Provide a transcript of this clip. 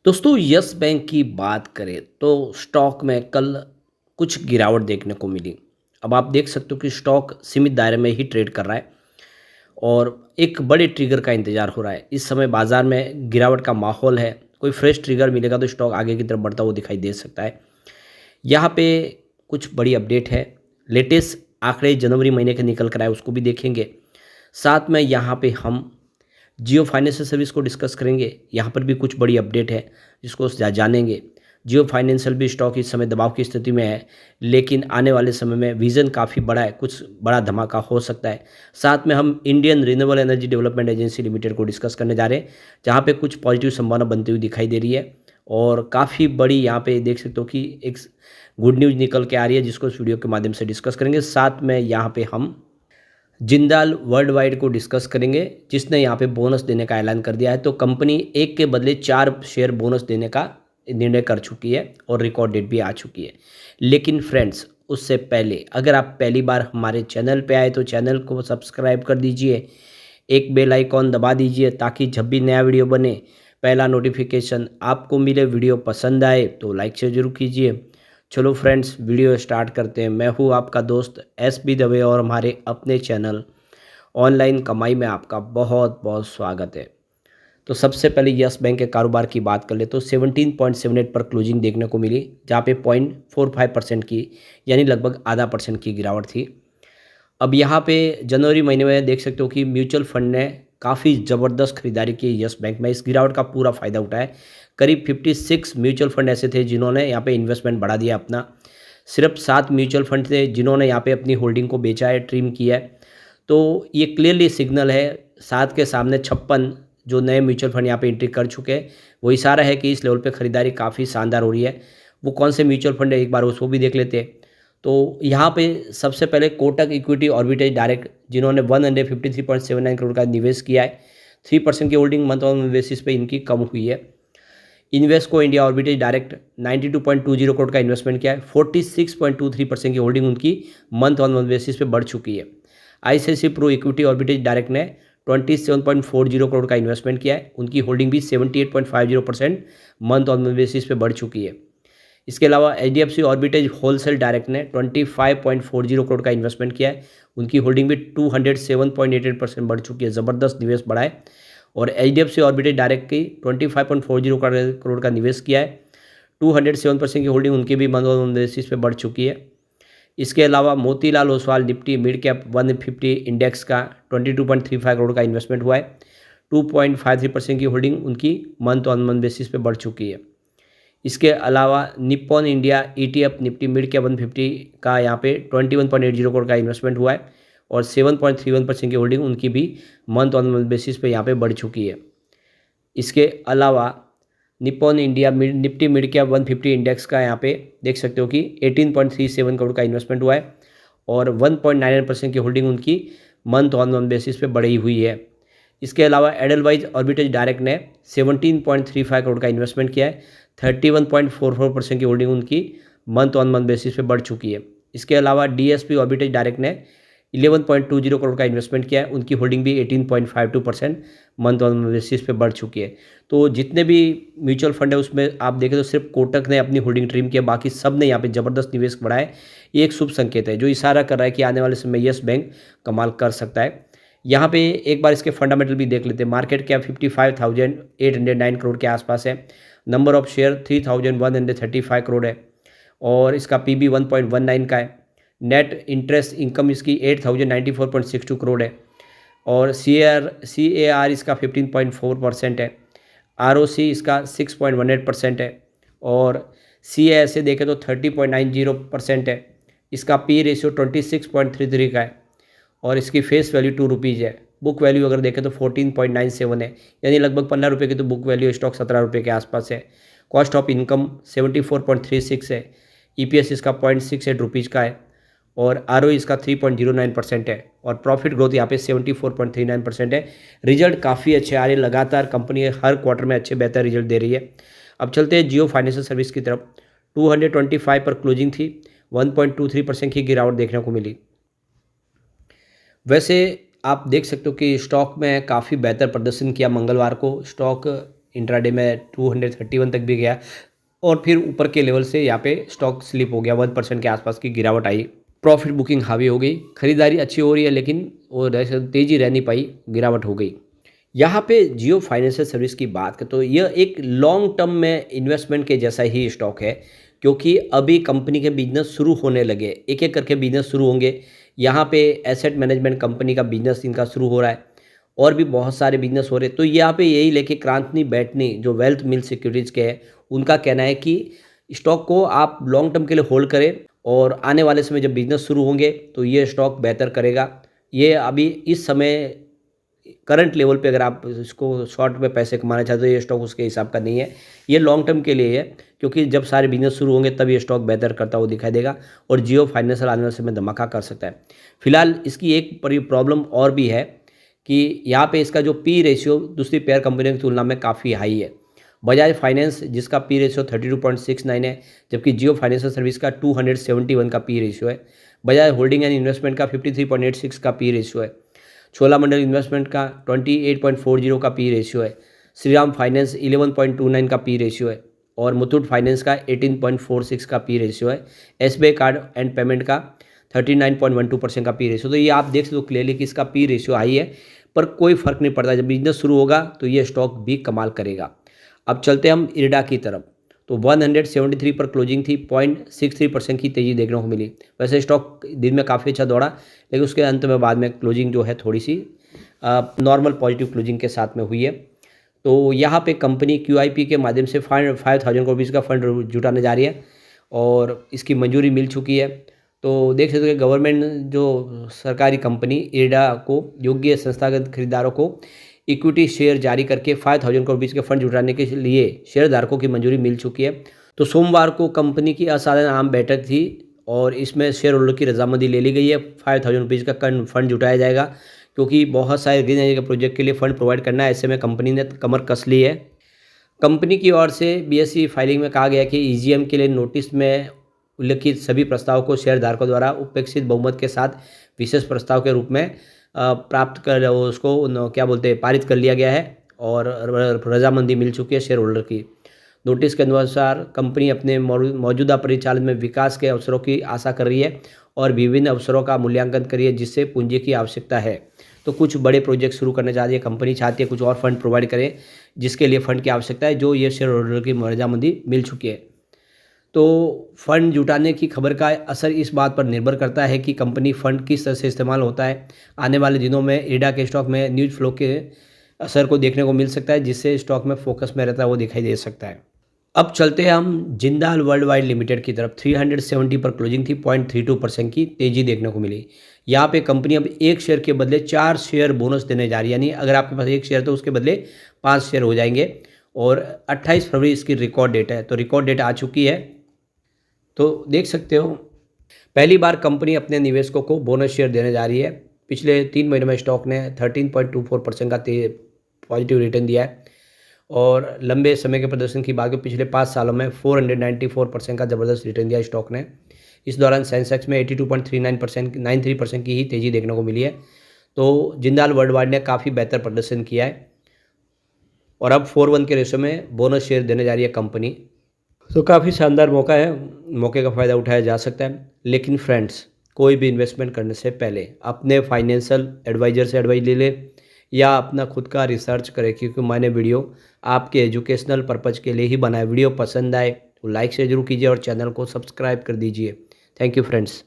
दोस्तों yes bank की बात करें तो स्टॉक में कल कुछ गिरावट देखने को मिली। अब आप देख सकते हो कि स्टॉक सीमित दायरे में ही ट्रेड कर रहा है और एक बड़े ट्रिगर का इंतजार हो रहा है। इस समय बाजार में गिरावट का माहौल है। कोई फ्रेश ट्रिगर मिलेगा तो स्टॉक आगे की तरफ बढ़ता हुआ दिखाई दे सकता है। यहाँ पे कुछ बड़ी अपडेट है। लेटेस्ट आंकड़े जनवरी महीने के निकल कर आए उसको भी देखेंगे। साथ में यहाँ पे हम जियो फाइनेंशियल सर्विस को डिस्कस करेंगे। यहाँ पर भी कुछ बड़ी अपडेट है जिसको जानेंगे। जियो फाइनेंशियल भी स्टॉक इस समय दबाव की स्थिति में है, लेकिन आने वाले समय में विज़न काफ़ी बड़ा है, कुछ बड़ा धमाका हो सकता है। साथ में हम Indian renewable energy development agency limited को डिस्कस करने जा रहे हैं, जहाँ पे कुछ पॉजिटिव संभावना बनती हुई दिखाई दे रही है और काफ़ी बड़ी यहाँ पे देख सकते हो कि एक गुड न्यूज़ निकल के आ रही है, जिसको इस वीडियो के माध्यम से डिस्कस करेंगे। साथ में यहाँ पे हम जिंदाल वर्ल्ड वाइड को डिस्कस करेंगे, जिसने यहाँ पे बोनस देने का ऐलान कर दिया है। तो कंपनी एक के बदले 4 शेयर बोनस देने का निर्णय कर चुकी है और रिकॉर्ड डेट भी आ चुकी है। लेकिन फ्रेंड्स, उससे पहले अगर आप पहली बार हमारे चैनल पे आए तो चैनल को सब्सक्राइब कर दीजिए, एक बेल आइकॉन दबा दीजिए ताकि जब भी नया वीडियो बने पहला नोटिफिकेशन आपको मिले। वीडियो पसंद आए तो लाइक से जरूर कीजिए। चलो फ्रेंड्स, वीडियो स्टार्ट करते हैं। मैं हूँ आपका दोस्त एस बी दवे और हमारे अपने चैनल ऑनलाइन कमाई में आपका बहुत बहुत स्वागत है। तो सबसे पहले यस बैंक के कारोबार की बात कर ले तो 17.78 पर क्लोजिंग देखने को मिली, जहाँ पे 0.45% की यानी लगभग आधा परसेंट की गिरावट थी। अब यहाँ पे जनवरी महीने में देख सकते हो कि म्यूचुअल फंड ने काफ़ी ज़बरदस्त खरीदारी की यस बैंक में। इस गिरावट का पूरा फ़ायदा उठाया। करीब 56 म्यूचुअल फंड ऐसे थे जिन्होंने यहाँ पे इन्वेस्टमेंट बढ़ा दिया अपना। सिर्फ 7 म्यूचुअल फंड थे जिन्होंने यहाँ पे अपनी होल्डिंग को बेचा है, ट्रिम किया है। तो ये क्लियरली सिग्नल है। 7 के सामने 56 जो नए म्यूचुअल फंड यहाँ पे एंट्री कर चुके हैं, वो इशारा है कि इस लेवल पे खरीदारी काफ़ी शानदार हो रही है। वो कौन से म्यूचुअल फंड है एक बार उसको भी देख लेते हैं। तो यहाँ पे सबसे पहले कोटक इक्विटी ऑर्बिटेज डायरेक्ट, जिन्होंने 153.79 करोड़ का निवेश किया है। 3% की होल्डिंग मंथ ऑन बेसिस पे इनकी कम हुई है। इन्वेस्को इंडिया ऑर्बिटेज डायरेक्ट 92.20 करोड़ का इन्वेस्टमेंट किया है। 46.23% की होल्डिंग उनकी मंथ ऑन मंथ बेसिस पे बढ़ चुकी है। आईसीआईसी प्रो इक्विटी ऑर्बिटेज डायरेक्ट ने 27.40 करोड़ का इन्वेस्टमेंट किया है। उनकी होल्डिंग भी 78.50% मंथ ऑन मंथ बेसिस पे बढ़ चुकी है। इसके अलावा एचडीएफसी ऑर्बिटेज होलसेल डायरेक्ट ने 25.40 करोड़ का इन्वेस्टमेंट किया है। उनकी होल्डिंग भी 207.88% बढ़ चुकी है। ज़बरदस्त निवेश बढ़ा है। और एचडीएफसी ऑर्बिटेज डायरेक्ट की 25.40 करोड़ का निवेश किया है। 207% की होल्डिंग उनकी भी मंथ ऑन बेसिस पे बढ़ चुकी है। इसके अलावा Motilal Oswal Nifty mid cap 150 index का 22.35 करोड़ का इन्वेस्टमेंट हुआ है। 2.53% की होल्डिंग उनकी मंथ ऑन मंथ बेसिस पे बढ़ चुकी है। इसके अलावा Nippon India ETF Nifty mid cap 150 का यहाँ पे 21.80 करोड़ का इन्वेस्टमेंट हुआ है और 7.31% की होल्डिंग उनकी भी मंथ ऑन मंथ बेसिस पे यहाँ पे बढ़ चुकी है। इसके अलावा Nippon India Nifty mid cap 150 index का यहाँ पे देख सकते हो कि 18.37 करोड़ का इन्वेस्टमेंट हुआ है और 1.99% की होल्डिंग उनकी मंथ ऑन मंथ बेसिस पे बढ़ी हुई है। इसके अलावा एडलवाइज ऑर्बिटेज डायरेक्ट ने 17.35 करोड़ का इन्वेस्टमेंट किया है। 31.44% की होल्डिंग उनकी मंथ ऑन मंथ बेसिस पे बढ़ चुकी है। इसके अलावा डीएसपी ऑर्बिटेज डायरेक्ट ने 11.20 करोड़ का इन्वेस्टमेंट किया है। उनकी होल्डिंग भी 18.52% मंथ ऑन मंथ बेसिस पे बढ़ चुकी है। तो जितने भी म्यूचुअल फंड है उसमें आप देखें तो सिर्फ कोटक ने अपनी होल्डिंग ट्रिम किया, बाकी सब ने यहाँ पे ज़बरदस्त निवेश बढ़ाया है। ये एक शुभ संकेत है जो इशारा कर रहा है कि आने वाले समय में यस बैंक कमाल कर सकता है। यहाँ पे एक बार इसके फंडामेंटल भी देख लेते हैं। मार्केट कैप 55,809 करोड़ के आसपास है। नंबर ऑफ शेयर 3,135 करोड़ है और इसका पीबी 1.19 का है। नेट इंटरेस्ट इनकम इसकी 8,094.62 करोड़ है और सी ए आर इसका 15.4% है। आरओसी इसका 6.18% है और सी ए देखें तो 30.90% है। इसका पी रेशियो 26.33 का है और इसकी फेस वैल्यू 2 रुपीज़ है। बुक वैल्यू अगर देखें तो 14.97 है, यानी लगभग 15 रुपये की तो बुक वैल्यू, स्टॉक 17 रुपये के आसपास है। कॉस्ट ऑफ इनकम 74.36 है। ईपीएस इसका 0.68 रुपीज़ का है और आरओ इसका 3.09% है और प्रॉफिट ग्रोथ यहाँ पे 74.39% है। रिजल्ट काफ़ी अच्छे आ रहे हैं। लगातार कंपनी हर क्वार्टर में अच्छे बेहतर रिजल्ट दे रही है। अब चलते हैं जियो फाइनेंशियल सर्विस की तरफ। 225 पर क्लोजिंग थी। 1.23% की गिरावट देखने को मिली। वैसे आप देख सकते हो कि स्टॉक में काफ़ी बेहतर प्रदर्शन किया। मंगलवार को स्टॉक इंट्राडे में 231 तक भी गया और फिर ऊपर के लेवल से यहाँ पे स्टॉक स्लिप हो गया, 1% के आसपास की गिरावट आई। प्रॉफिट बुकिंग हावी हो गई, खरीदारी अच्छी हो रही है लेकिन वो तेज़ी रह नहीं पाई, गिरावट हो गई। यहाँ पे जियो फाइनेंशियल सर्विस की बात करें तो यह एक लॉन्ग टर्म में इन्वेस्टमेंट के जैसा ही स्टॉक है, क्योंकि अभी कंपनी के बिजनेस शुरू होने लगे, एक एक करके बिजनेस शुरू होंगे। यहाँ पे एसेट मैनेजमेंट कंपनी का बिजनेस इनका शुरू हो रहा है और भी बहुत सारे बिजनेस हो रहे हैं। तो यहाँ पे यही लेके क्रांति बैठनी जो वेल्थ मिल सिक्योरिटीज़ के हैं, उनका कहना है कि स्टॉक को आप लॉन्ग टर्म के लिए होल्ड करें और आने वाले समय जब बिजनेस शुरू होंगे तो ये स्टॉक बेहतर करेगा। ये अभी इस समय करंट लेवल पे अगर आप इसको शॉर्ट में पैसे कमाना चाहते हो, ये स्टॉक उसके हिसाब का नहीं है, ये लॉन्ग टर्म के लिए है, क्योंकि जब सारे बिजनेस शुरू होंगे तब ये स्टॉक बेहतर करता हुआ दिखाई देगा और जियो फाइनेंशियल आने वाले समय धमाका कर सकता है। फिलहाल इसकी एक बड़ी प्रॉब्लम और भी है कि यहाँ पे इसका जो पी रेशियो दूसरी पेयर कंपनियों की तुलना में काफ़ी हाई है। बजाज फाइनेंस जिसका पी रेशियो 32.69 है, जबकि जियो फाइनेंशियल सर्विस का 271 का पी रेशियो है। बजाज होल्डिंग एंड इन्वेस्टमेंट का 53.86 का पी रेशियो है। चोलामंडलम इन्वेस्टमेंट का 28.40 का पी रेशियो है। श्रीराम फाइनेंस 11.29 का पी रेशियो है और मुथूट फाइनेंस का 18.46 का पी रेशियो है। एसबीआई कार्ड एंड पेमेंट का 39.12% का पी रेशियो। तो ये आप देख सकते हो क्लियरली कि इसका पी रेशियो हाई है, पर कोई फर्क नहीं पड़ता, जब बिजनेस शुरू होगा तो ये स्टॉक भी कमाल करेगा। अब चलते हम इरडा की तरफ, तो 173 पर क्लोजिंग थी, 0.63% की तेज़ी देखने को मिली। वैसे स्टॉक दिन में काफ़ी अच्छा दौड़ा, लेकिन उसके अंत में बाद में क्लोजिंग जो है थोड़ी सी नॉर्मल पॉजिटिव क्लोजिंग के साथ में हुई है। तो यहाँ पे कंपनी QIP के माध्यम से 5,000 करोड़ का फंड जुटाने जा रही है और इसकी मंजूरी मिल चुकी है। तो देख सकते हो कि गवर्नमेंट जो सरकारी कंपनी इरडा को योग्य संस्थागत खरीदारों को इक्विटी शेयर जारी करके 5,000 करोड़ के फंड जुटाने के लिए शेयरधारकों की मंजूरी मिल चुकी है। तो सोमवार को कंपनी की असाधारण आम बैठक थी और इसमें शेयर होल्डर की रजामंदी ले ली गई है। 5,000 का फंड जुटाया जाएगा, क्योंकि बहुत सारे ग्रीन एनर्जी के प्रोजेक्ट के लिए फंड प्रोवाइड करना है। ऐसे में कंपनी ने कमर कस ली है। कंपनी की ओर से BSE फाइलिंग में कहा गया कि EGM के लिए नोटिस में उल्लिखित सभी प्रस्ताव को शेयरधारकों द्वारा उपेक्षित बहुमत के साथ विशेष प्रस्ताव के रूप में प्राप्त कर उसको क्या बोलते हैं पारित कर लिया गया है और रजामंदी मिल चुकी है शेयर होल्डर की। नोटिस के अनुसार कंपनी अपने मौजूदा परिचालन में विकास के अवसरों की आशा कर रही है और विभिन्न अवसरों का मूल्यांकन कर रही है जिससे पूंजी की आवश्यकता है। तो कुछ बड़े प्रोजेक्ट शुरू करने जा रही है कंपनी, चाहती है कुछ और फंड प्रोवाइड करे जिसके लिए फंड की आवश्यकता है, जो ये शेयर होल्डर की रजामंदी मिल चुकी है। तो फंड जुटाने की खबर का असर इस बात पर निर्भर करता है कि कंपनी फंड किस तरह से इस्तेमाल होता है। आने वाले दिनों में इरडा के स्टॉक में न्यूज़ फ्लो के असर को देखने को मिल सकता है, जिससे स्टॉक में फोकस में रहता है वो दिखाई दे सकता है। अब चलते हैं हम जिंदाल वर्ल्ड वाइड लिमिटेड की तरफ। 370 पर क्लोजिंग थी, 0.32% की तेज़ी देखने को मिली। यहाँ पे कंपनी अब एक शेयर के बदले 4 शेयर बोनस देने जा रही है, यानी अगर आपके पास एक शेयर तो उसके बदले 5 शेयर हो जाएंगे और 28 फरवरी इसकी रिकॉर्ड डेट है। तो रिकॉर्ड डेट आ चुकी है, तो देख सकते हो पहली बार कंपनी अपने निवेशकों को बोनस शेयर देने जा रही है। पिछले 3 महीनों में स्टॉक ने 13.24% का पॉजिटिव रिटर्न दिया है और लंबे समय के प्रदर्शन की बात करें पिछले 5 सालों में 494% का ज़बरदस्त रिटर्न दिया स्टॉक ने। इस दौरान सेंसेक्स में 82.93% की ही तेज़ी देखने को मिली है। तो जिंदाल वर्ल्ड वाइड ने काफ़ी बेहतर प्रदर्शन किया है और अब 4:1 के रेशो में बोनस शेयर देने जा रही है कंपनी। तो काफ़ी शानदार मौका है, मौके का फ़ायदा उठाया जा सकता है। लेकिन फ्रेंड्स, कोई भी इन्वेस्टमेंट करने से पहले अपने फाइनेंशियल एडवाइज़र से एडवाइस ले लें या अपना खुद का रिसर्च करें, क्योंकि मैंने वीडियो आपके एजुकेशनल पर्पज़ के लिए ही बनाया। वीडियो पसंद आए तो लाइक से ज़रूर कीजिए और चैनल को सब्सक्राइब कर दीजिए। Thank you friends.